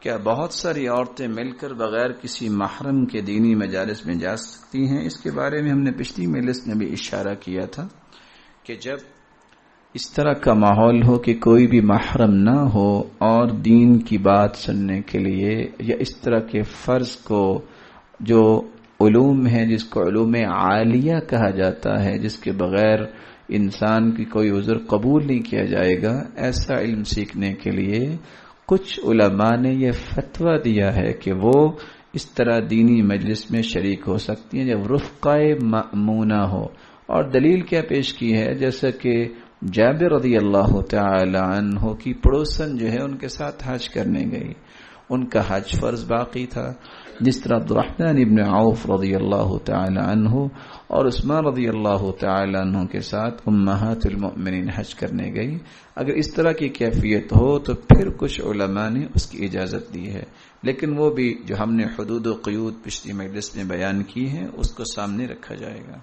کیا بہت ساری عورتیں مل کر بغیر کسی محرم کے دینی مجالس میں جا سکتی ہیں؟ اس کے بارے میں ہم نے پچھلی مجلس میں بھی اشارہ کیا تھا کہ جب اس طرح کا ماحول ہو کہ کوئی بھی محرم نہ ہو اور دین کی بات سننے کے لیے یا اس طرح کے فرض کو جو علوم ہیں جس کو علوم عالیہ کہا جاتا ہے، جس کے بغیر انسان کی کوئی عذر قبول نہیں کیا جائے گا، ایسا علم سیکھنے کے لیے کچھ علماء نے یہ فتویٰ دیا ہے کہ وہ اس طرح دینی مجلس میں شریک ہو سکتی ہیں جب رفقہ مأمونہ ہو۔ اور دلیل کیا پیش کی ہے؟ جیسا کہ جابر رضی اللہ تعالی عنہ کی پڑوسن جو ہے ان کے ساتھ حج کرنے گئی، ان کا حج فرض باقی تھا، جس طرح عبدالرحمن ابن عوف رضی اللہ تعالی عنہ اور عثمان رضی اللہ تعالی عنہ کے ساتھ امہات المؤمنین حج کرنے گئی۔ اگر اس طرح کی کیفیت ہو تو پھر کچھ علماء نے اس کی اجازت دی ہے، لیکن وہ بھی جو ہم نے حدود و قیود پچھلی مجلس میں بیان کی ہیں اس کو سامنے رکھا جائے گا۔